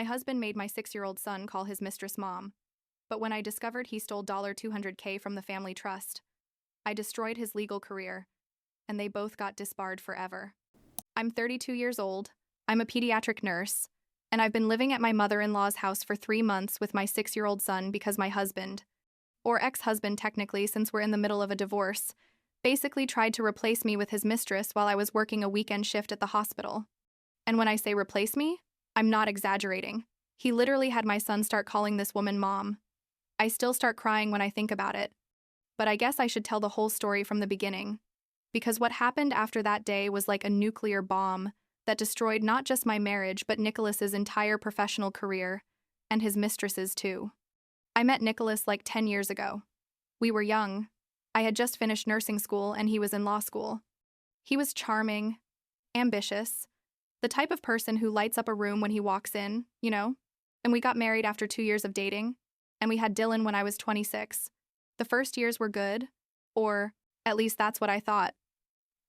My husband made my 6-year-old son call his mistress mom, but when I discovered he stole $200K from the family trust, I destroyed his legal career, and they both got disbarred forever. I'm 32 years old, I'm a pediatric nurse, and I've been living at my mother-in-law's house for 3 months with my 6-year-old son because my husband, or ex-husband technically since we're in the middle of a divorce, basically tried to replace me with his mistress while I was working a weekend shift at the hospital. And when I say replace me, I'm not exaggerating. He literally had my son start calling this woman mom. I still start crying when I think about it. But I guess I should tell the whole story from the beginning. Because what happened after that day was like a nuclear bomb that destroyed not just my marriage but Nicholas's entire professional career, and his mistress's too. I met Nicholas like 10 years ago. We were young. I had just finished nursing school and he was in law school. He was charming, ambitious, the type of person who lights up a room when he walks in, you know? And we got married after 2 years of dating, and we had Dylan when I was 26. The first years were good, or at least that's what I thought.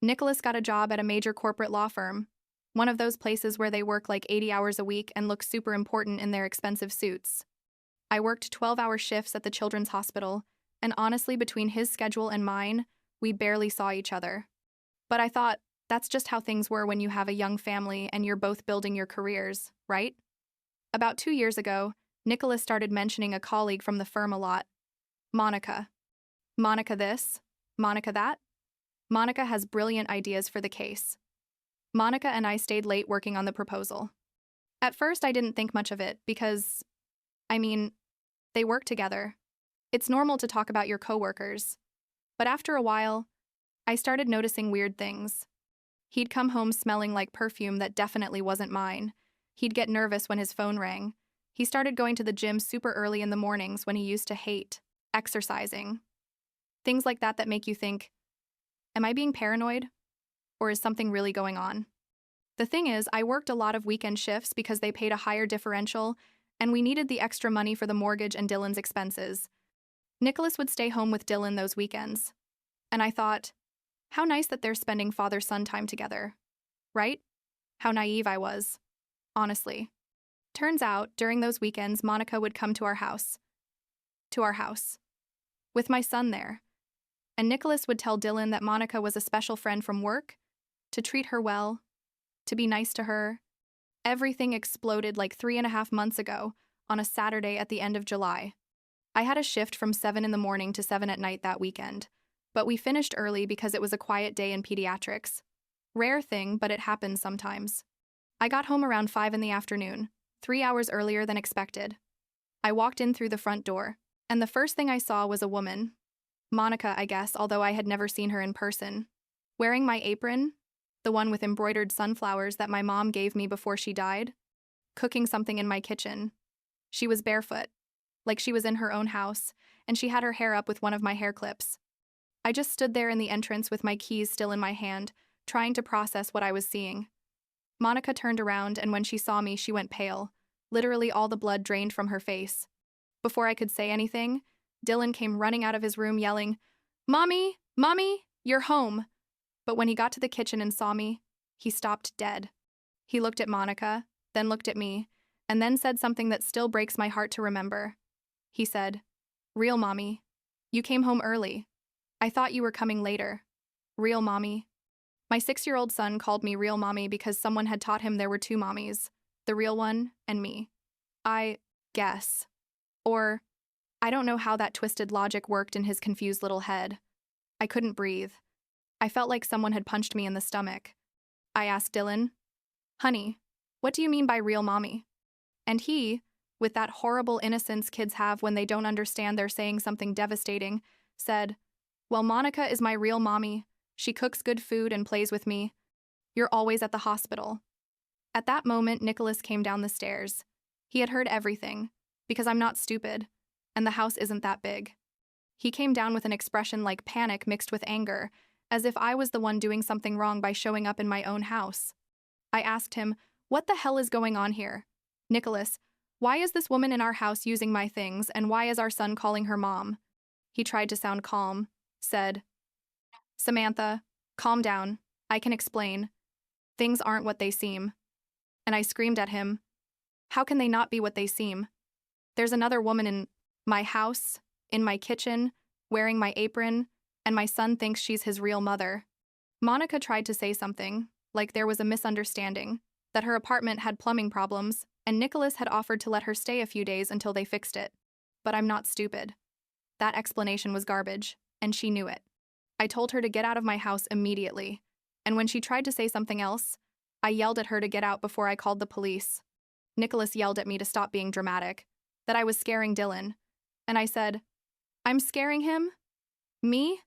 Nicholas got a job at a major corporate law firm, one of those places where they work like 80 hours a week and look super important in their expensive suits. I worked 12-hour shifts at the children's hospital, and honestly, between his schedule and mine, we barely saw each other. But I thought, that's just how things were when you have a young family and you're both building your careers, right? About 2 years ago, Nicholas started mentioning a colleague from the firm a lot. Monica. Monica this, Monica that. Monica has brilliant ideas for the case. Monica and I stayed late working on the proposal. At first, I didn't think much of it because, they work together. It's normal to talk about your coworkers. But after a while, I started noticing weird things. He'd come home smelling like perfume that definitely wasn't mine. He'd get nervous when his phone rang. He started going to the gym super early in the mornings when he used to hate exercising. Things like that make you think, am I being paranoid? Or is something really going on? The thing is, I worked a lot of weekend shifts because they paid a higher differential, and we needed the extra money for the mortgage and Dylan's expenses. Nicholas would stay home with Dylan those weekends. And I thought, how nice that they're spending father-son time together. Right? How naive I was. Honestly. Turns out, during those weekends, Monica would come to our house. To our house. With my son there. And Nicholas would tell Dylan that Monica was a special friend from work, to treat her well, to be nice to her. Everything exploded like 3.5 months ago, on a Saturday at the end of July. I had a shift from 7 in the morning to 7 at night that weekend, but we finished early because it was a quiet day in pediatrics. Rare thing, but it happens sometimes. I got home around 5 in the afternoon, 3 hours earlier than expected. I walked in through the front door, and the first thing I saw was a woman. Monica, I guess, although I had never seen her in person. Wearing my apron, the one with embroidered sunflowers that my mom gave me before she died, cooking something in my kitchen. She was barefoot, like she was in her own house, and she had her hair up with one of my hair clips. I just stood there in the entrance with my keys still in my hand, trying to process what I was seeing. Monica turned around, and when she saw me, she went pale. Literally all the blood drained from her face. Before I could say anything, Dylan came running out of his room yelling, "Mommy! Mommy! You're home!" But when he got to the kitchen and saw me, he stopped dead. He looked at Monica, then looked at me, and then said something that still breaks my heart to remember. He said, "Real mommy. You came home early. I thought you were coming later. Real mommy." My 6-year-old son called me real mommy because someone had taught him there were 2 mommies, the real one and me. I guess. Or, I don't know how that twisted logic worked in his confused little head. I couldn't breathe. I felt like someone had punched me in the stomach. I asked Dylan, "Honey, what do you mean by real mommy?" And he, with that horrible innocence kids have when they don't understand they're saying something devastating, said, "Well, Monica is my real mommy. She cooks good food and plays with me. You're always at the hospital." At that moment, Nicholas came down the stairs. He had heard everything, because I'm not stupid, and the house isn't that big. He came down with an expression like panic mixed with anger, as if I was the one doing something wrong by showing up in my own house. I asked him, "What the hell is going on here? Nicholas, why is this woman in our house using my things, and why is our son calling her mom?" He tried to sound calm, said, "Samantha, calm down. I can explain. Things aren't what they seem." And I screamed at him, How can they not be what they seem? There's another woman in my house, in my kitchen, wearing my apron, and my son thinks she's his real mother. Monica tried to say something, like there was a misunderstanding, that her apartment had plumbing problems, and Nicholas had offered to let her stay a few days until they fixed it. But I'm not stupid. That explanation was garbage, and she knew it. I told her to get out of my house immediately, and when she tried to say something else, I yelled at her to get out before I called the police. Nicholas yelled at me to stop being dramatic, that I was scaring Dylan, and I said, "I'm scaring him? Me?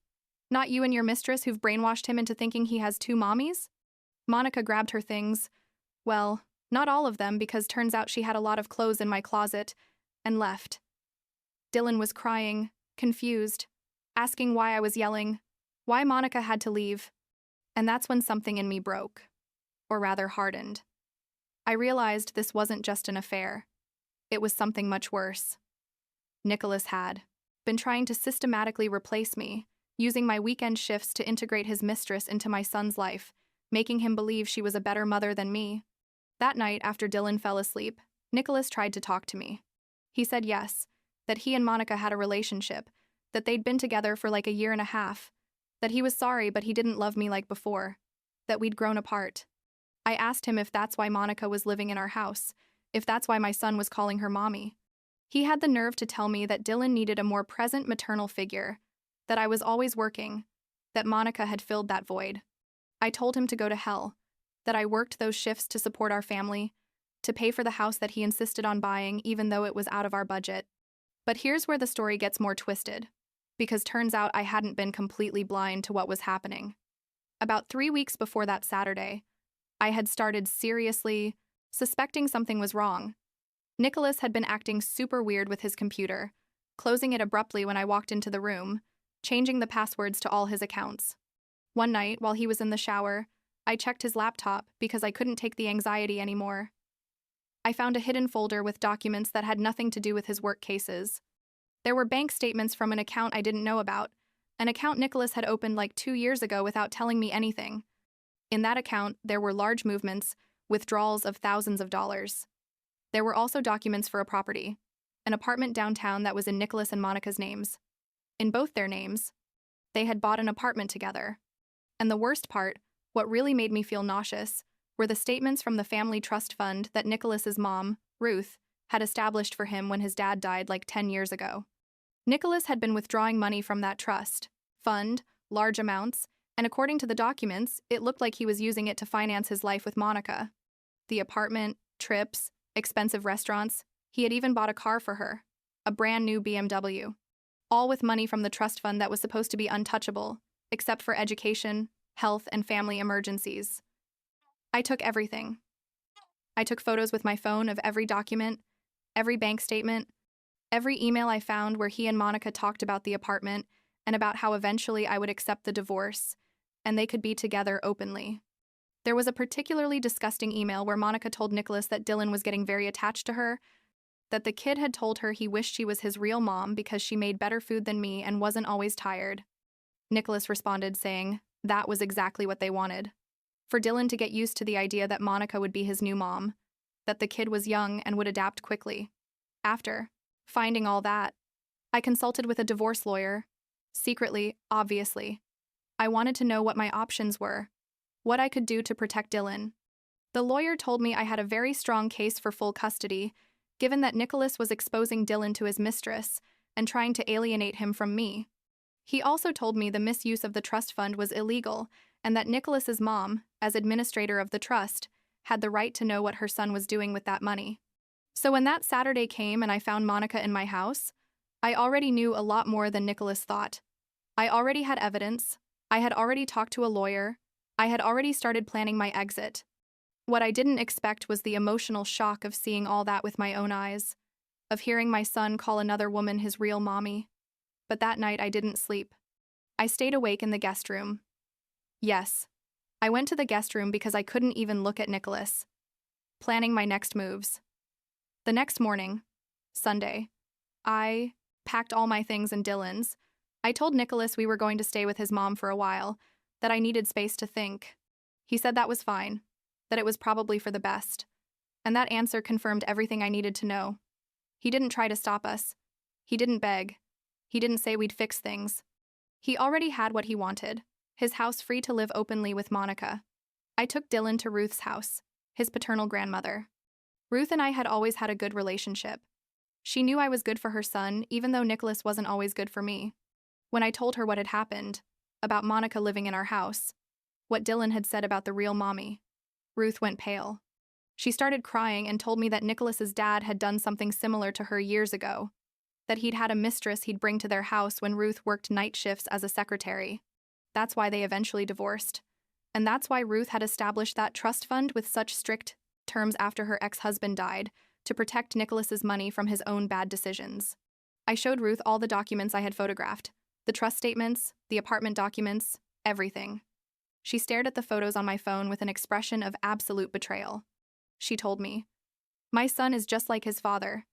Not you and your mistress who've brainwashed him into thinking he has two mommies?" Monica grabbed her things, well, not all of them because turns out she had a lot of clothes in my closet, and left. Dylan was crying, confused, asking why I was yelling, why Monica had to leave, and that's when something in me broke, or rather hardened. I realized this wasn't just an affair. It was something much worse. Nicholas had been trying to systematically replace me, using my weekend shifts to integrate his mistress into my son's life, making him believe she was a better mother than me. That night, after Dylan fell asleep, Nicholas tried to talk to me. He said yes, that he and Monica had a relationship, that they'd been together for like a year and a half, that he was sorry but he didn't love me like before, that we'd grown apart. I asked him if that's why Monica was living in our house, if that's why my son was calling her mommy. He had the nerve to tell me that Dylan needed a more present maternal figure, that I was always working, that Monica had filled that void. I told him to go to hell, that I worked those shifts to support our family, to pay for the house that he insisted on buying even though it was out of our budget. But here's where the story gets more twisted, because turns out I hadn't been completely blind to what was happening. About 3 weeks before that Saturday, I had started seriously suspecting something was wrong. Nicholas had been acting super weird with his computer, closing it abruptly when I walked into the room, changing the passwords to all his accounts. One night, while he was in the shower, I checked his laptop because I couldn't take the anxiety anymore. I found a hidden folder with documents that had nothing to do with his work cases. There were bank statements from an account I didn't know about, an account Nicholas had opened like 2 years ago without telling me anything. In that account, there were large movements, withdrawals of thousands of dollars. There were also documents for a property, an apartment downtown that was in Nicholas and Monica's names. In both their names, they had bought an apartment together. And the worst part, what really made me feel nauseous, were the statements from the family trust fund that Nicholas's mom, Ruth, had established for him when his dad died like 10 years ago. Nicholas had been withdrawing money from that trust fund, large amounts, and according to the documents, it looked like he was using it to finance his life with Monica. The apartment, trips, expensive restaurants, he had even bought a car for her, a brand new BMW. All with money from the trust fund that was supposed to be untouchable, except for education, health, and family emergencies. I took everything. I took photos with my phone of every document, every bank statement, every email I found where he and Monica talked about the apartment and about how eventually I would accept the divorce, and they could be together openly. There was a particularly disgusting email where Monica told Nicholas that Dylan was getting very attached to her, that the kid had told her he wished she was his real mom because she made better food than me and wasn't always tired. Nicholas responded saying that was exactly what they wanted. For Dylan to get used to the idea that Monica would be his new mom, that the kid was young and would adapt quickly. After finding all that, I consulted with a divorce lawyer. Secretly, obviously. I wanted to know what my options were, what I could do to protect Dylan. The lawyer told me I had a very strong case for full custody, given that Nicholas was exposing Dylan to his mistress and trying to alienate him from me. He also told me the misuse of the trust fund was illegal and that Nicholas's mom, as administrator of the trust, had the right to know what her son was doing with that money. So when that Saturday came and I found Monica in my house, I already knew a lot more than Nicholas thought. I already had evidence. I had already talked to a lawyer. I had already started planning my exit. What I didn't expect was the emotional shock of seeing all that with my own eyes, of hearing my son call another woman his real mommy. But that night I didn't sleep. I stayed awake in the guest room. Yes, I went to the guest room because I couldn't even look at Nicholas, planning my next moves. The next morning, Sunday, I packed all my things and Dylan's. I told Nicholas we were going to stay with his mom for a while, that I needed space to think. He said that was fine, that it was probably for the best. And that answer confirmed everything I needed to know. He didn't try to stop us. He didn't beg. He didn't say we'd fix things. He already had what he wanted, his house free to live openly with Monica. I took Dylan to Ruth's house, his paternal grandmother. Ruth and I had always had a good relationship. She knew I was good for her son, even though Nicholas wasn't always good for me. When I told her what had happened, about Monica living in our house, what Dylan had said about the real mommy, Ruth went pale. She started crying and told me that Nicholas's dad had done something similar to her years ago, that he'd had a mistress he'd bring to their house when Ruth worked night shifts as a secretary. That's why they eventually divorced. And that's why Ruth had established that trust fund with such strict terms after her ex-husband died, to protect Nicholas's money from his own bad decisions. I showed Ruth all the documents I had photographed, the trust statements, the apartment documents, everything. She stared at the photos on my phone with an expression of absolute betrayal. She told me, "My son is just like his father.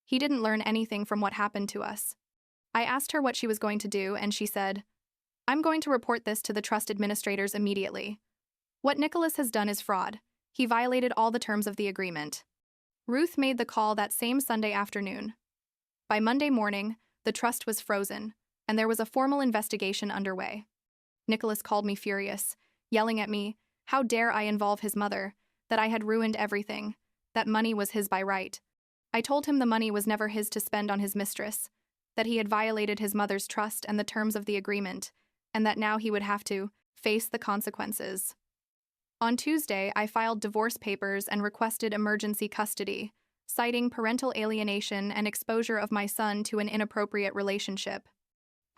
He didn't learn anything from what happened to us." I asked her what she was going to do, and she said, "I'm going to report this to the trust administrators immediately. What Nicholas has done is fraud. He violated all the terms of the agreement." Ruth made the call that same Sunday afternoon. By Monday morning, the trust was frozen, and there was a formal investigation underway. Nicholas called me furious, yelling at me, how dare I involve his mother, that I had ruined everything, that money was his by right. I told him the money was never his to spend on his mistress, that he had violated his mother's trust and the terms of the agreement, and that now he would have to face the consequences. On Tuesday, I filed divorce papers and requested emergency custody, citing parental alienation and exposure of my son to an inappropriate relationship.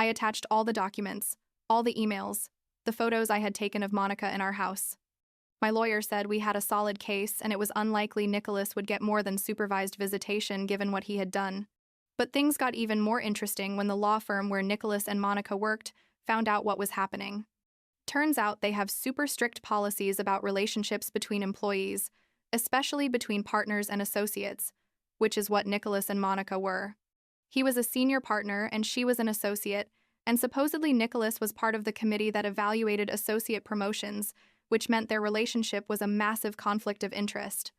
I attached all the documents, all the emails, the photos I had taken of Monica in our house. My lawyer said we had a solid case and it was unlikely Nicholas would get more than supervised visitation given what he had done. But things got even more interesting when the law firm where Nicholas and Monica worked found out what was happening. Turns out they have super strict policies about relationships between employees, especially between partners and associates, which is what Nicholas and Monica were. He was a senior partner and she was an associate, and supposedly Nicholas was part of the committee that evaluated associate promotions, which meant their relationship was a massive conflict of interest.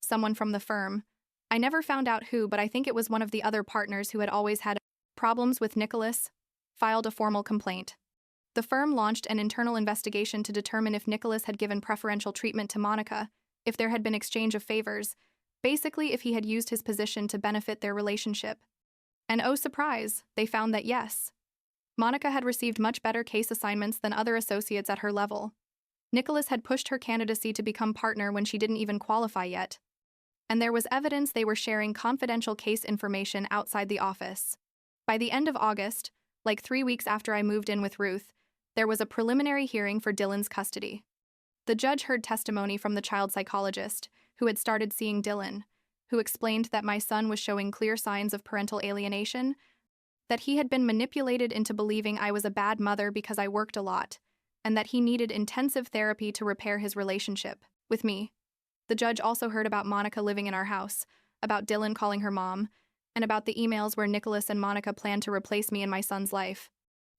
Someone from the firm, I never found out who, but I think it was one of the other partners who had always had problems with Nicholas, filed a formal complaint. The firm launched an internal investigation to determine if Nicholas had given preferential treatment to Monica, if there had been exchange of favors, basically if he had used his position to benefit their relationship. And oh surprise, they found that yes. Monica had received much better case assignments than other associates at her level. Nicholas had pushed her candidacy to become partner when she didn't even qualify yet. And there was evidence they were sharing confidential case information outside the office. By the end of August, like 3 weeks after I moved in with Ruth, there was a preliminary hearing for Dylan's custody. The judge heard testimony from the child psychologist, who had started seeing Dylan, who explained that my son was showing clear signs of parental alienation, that he had been manipulated into believing I was a bad mother because I worked a lot, and that he needed intensive therapy to repair his relationship with me. The judge also heard about Monica living in our house, about Dylan calling her mom, and about the emails where Nicholas and Monica planned to replace me in my son's life.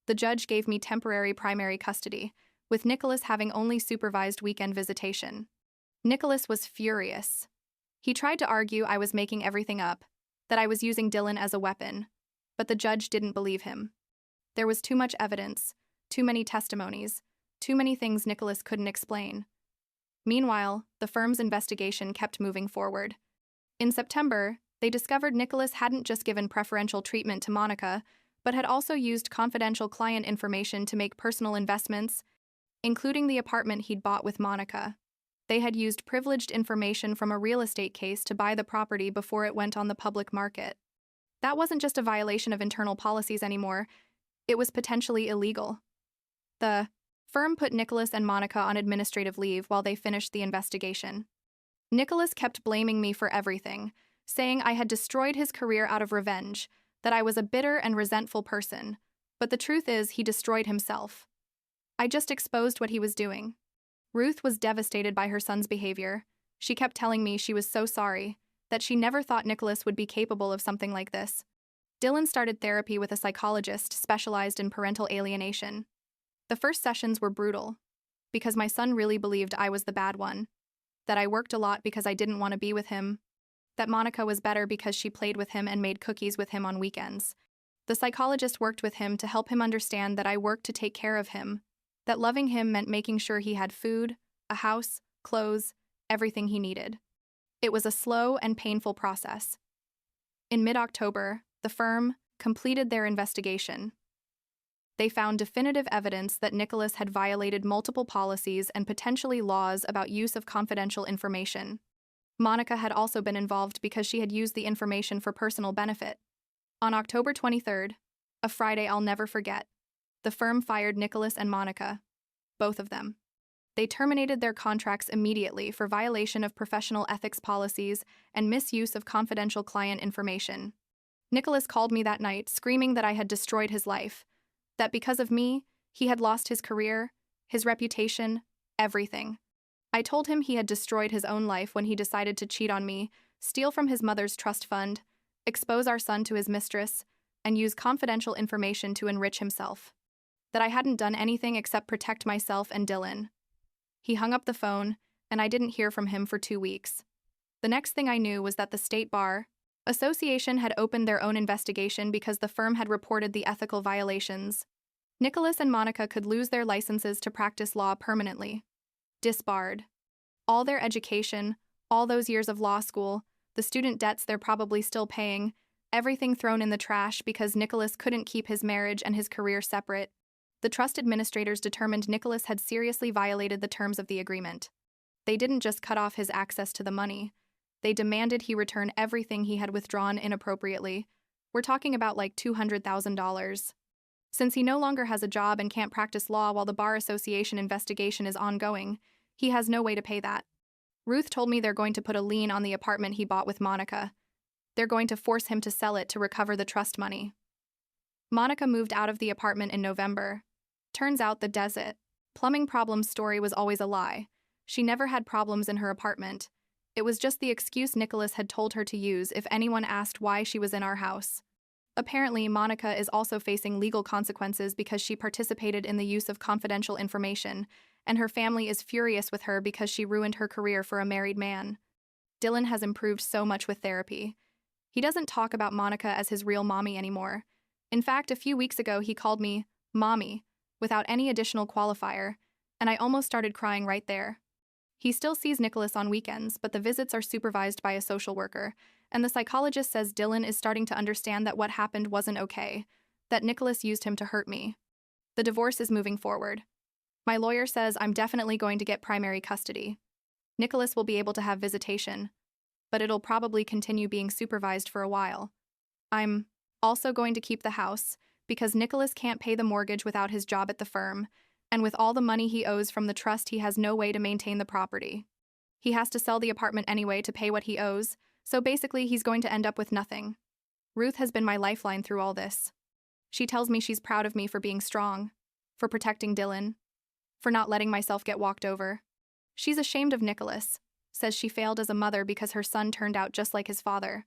The judge gave me temporary primary custody, with Nicholas having only supervised weekend visitation. Nicholas was furious. He tried to argue I was making everything up, that I was using Dylan as a weapon, but the judge didn't believe him. There was too much evidence, too many testimonies, too many things Nicholas couldn't explain. Meanwhile, the firm's investigation kept moving forward. In September, they discovered Nicholas hadn't just given preferential treatment to Monica, but had also used confidential client information to make personal investments, including the apartment he'd bought with Monica. They had used privileged information from a real estate case to buy the property before it went on the public market. That wasn't just a violation of internal policies anymore, it was potentially illegal. The firm put Nicholas and Monica on administrative leave while they finished the investigation. Nicholas kept blaming me for everything, saying I had destroyed his career out of revenge, that I was a bitter and resentful person, but the truth is he destroyed himself. I just exposed what he was doing. Ruth was devastated by her son's behavior. She kept telling me she was so sorry, that she never thought Nicholas would be capable of something like this. Dylan started therapy with a psychologist specialized in parental alienation. The first sessions were brutal, because my son really believed I was the bad one, that I worked a lot because I didn't want to be with him, that Monica was better because she played with him and made cookies with him on weekends. The psychologist worked with him to help him understand that I worked to take care of him, that loving him meant making sure he had food, a house, clothes, everything he needed. It was a slow and painful process. In mid-October, the firm completed their investigation. They found definitive evidence that Nicholas had violated multiple policies and potentially laws about use of confidential information. Monica had also been involved because she had used the information for personal benefit. On October 23rd, a Friday I'll never forget, the firm fired Nicholas and Monica, both of them. They terminated their contracts immediately for violation of professional ethics policies and misuse of confidential client information. Nicholas called me that night, screaming that I had destroyed his life, that because of me, he had lost his career, his reputation, everything. I told him he had destroyed his own life when he decided to cheat on me, steal from his mother's trust fund, expose our son to his mistress, and use confidential information to enrich himself. That I hadn't done anything except protect myself and Dylan. He hung up the phone, and I didn't hear from him for 2 weeks. The next thing I knew was that the State Bar Association had opened their own investigation because the firm had reported the ethical violations. Nicholas and Monica could lose their licenses to practice law permanently. Disbarred. All their education, all those years of law school, the student debts they're probably still paying, everything thrown in the trash because Nicholas couldn't keep his marriage and his career separate. The trust administrators determined Nicholas had seriously violated the terms of the agreement. They didn't just cut off his access to the money. They demanded he return everything he had withdrawn inappropriately. We're talking about like $200,000. Since he no longer has a job and can't practice law while the Bar Association investigation is ongoing, he has no way to pay that. Ruth told me they're going to put a lien on the apartment he bought with Monica. They're going to force him to sell it to recover the trust money. Monica moved out of the apartment in November. Turns out the desert plumbing problems story was always a lie. She never had problems in her apartment. It was just the excuse Nicholas had told her to use if anyone asked why she was in our house. Apparently, Monica is also facing legal consequences because she participated in the use of confidential information, and her family is furious with her because she ruined her career for a married man. Dylan has improved so much with therapy. He doesn't talk about Monica as his real mommy anymore. In fact, a few weeks ago he called me mommy, without any additional qualifier, and I almost started crying right there. He still sees Nicholas on weekends, but the visits are supervised by a social worker, and the psychologist says Dylan is starting to understand that what happened wasn't okay, that Nicholas used him to hurt me. The divorce is moving forward. My lawyer says I'm definitely going to get primary custody. Nicholas will be able to have visitation, but it'll probably continue being supervised for a while. I'm also going to keep the house, because Nicholas can't pay the mortgage without his job at the firm, and with all the money he owes from the trust, he has no way to maintain the property. He has to sell the apartment anyway to pay what he owes, so basically he's going to end up with nothing. Ruth has been my lifeline through all this. She tells me she's proud of me for being strong, for protecting Dylan, for not letting myself get walked over. She's ashamed of Nicholas, says she failed as a mother because her son turned out just like his father.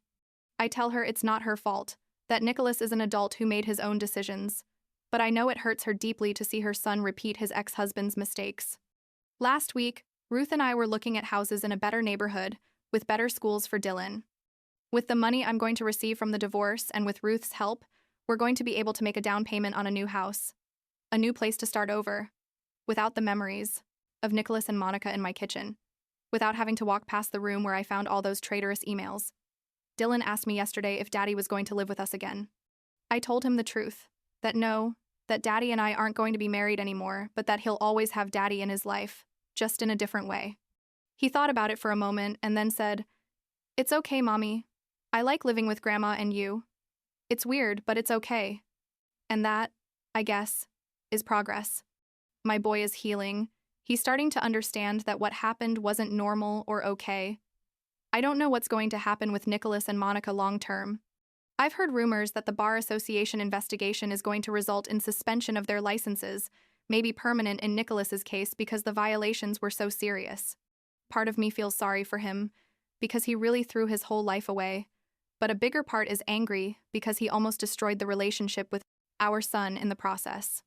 I tell her it's not her fault, that Nicholas is an adult who made his own decisions, but I know it hurts her deeply to see her son repeat his ex-husband's mistakes. Last week, Ruth and I were looking at houses in a better neighborhood, with better schools for Dylan. With the money I'm going to receive from the divorce and with Ruth's help, we're going to be able to make a down payment on a new house. A new place to start over. Without the memories of Nicholas and Monica in my kitchen. Without having to walk past the room where I found all those traitorous emails. Dylan asked me yesterday if Daddy was going to live with us again. I told him the truth. That no, that Daddy and I aren't going to be married anymore, but that he'll always have Daddy in his life, just in a different way. He thought about it for a moment and then said, "It's okay, Mommy. I like living with Grandma and you. It's weird, but it's okay." And that, I guess, is progress. My boy is healing. He's starting to understand that what happened wasn't normal or okay. I don't know what's going to happen with Nicholas and Monica long term. I've heard rumors that the Bar Association investigation is going to result in suspension of their licenses, maybe permanent in Nicholas's case because the violations were so serious. Part of me feels sorry for him, because he really threw his whole life away, but a bigger part is angry because he almost destroyed the relationship with our son in the process.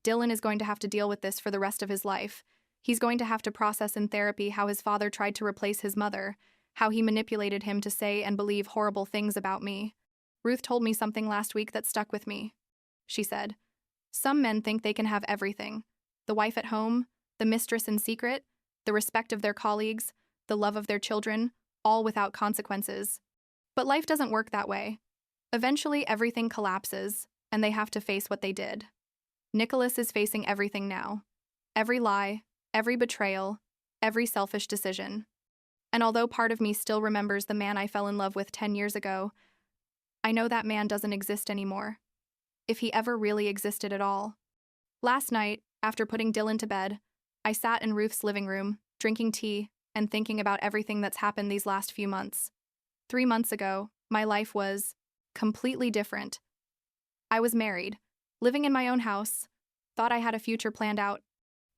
Dylan is going to have to deal with this for the rest of his life. He's going to have to process in therapy how his father tried to replace his mother, how he manipulated him to say and believe horrible things about me. Ruth told me something last week that stuck with me. She said, "Some men think they can have everything. The wife at home, the mistress in secret, the respect of their colleagues, the love of their children, all without consequences. But life doesn't work that way. Eventually everything collapses, and they have to face what they did. Nicholas is facing everything now. Every lie, every betrayal, every selfish decision. And although part of me still remembers the man I fell in love with 10 years ago, I know that man doesn't exist anymore. If he ever really existed at all." Last night, after putting Dylan to bed, I sat in Ruth's living room, drinking tea, and thinking about everything that's happened these last few months. 3 months ago, my life was completely different. I was married, living in my own house, thought I had a future planned out.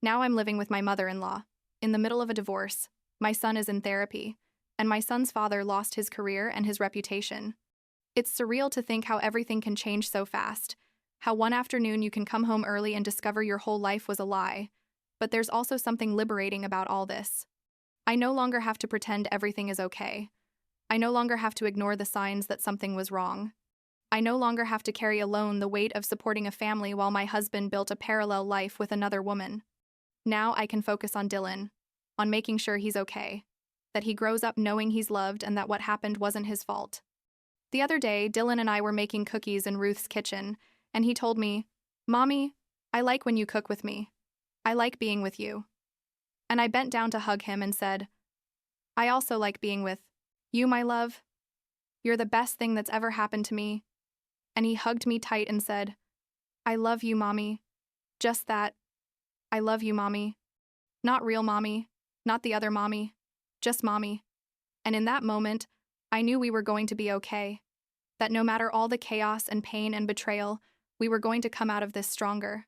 Now I'm living with my mother-in-law, in the middle of a divorce. My son is in therapy, and my son's father lost his career and his reputation. It's surreal to think how everything can change so fast, how one afternoon you can come home early and discover your whole life was a lie, but there's also something liberating about all this. I no longer have to pretend everything is okay. I no longer have to ignore the signs that something was wrong. I no longer have to carry alone the weight of supporting a family while my husband built a parallel life with another woman. Now I can focus on Dylan, on making sure he's okay, that he grows up knowing he's loved and that what happened wasn't his fault. The other day, Dylan and I were making cookies in Ruth's kitchen, and he told me, "Mommy, I like when you cook with me. I like being with you." And I bent down to hug him and said, "I also like being with you, my love. You're the best thing that's ever happened to me." And he hugged me tight and said, "I love you, Mommy. Just that. I love you, Mommy. Not real Mommy, not the other Mommy, just Mommy." And in that moment, I knew we were going to be okay, that no matter all the chaos and pain and betrayal, we were going to come out of this stronger.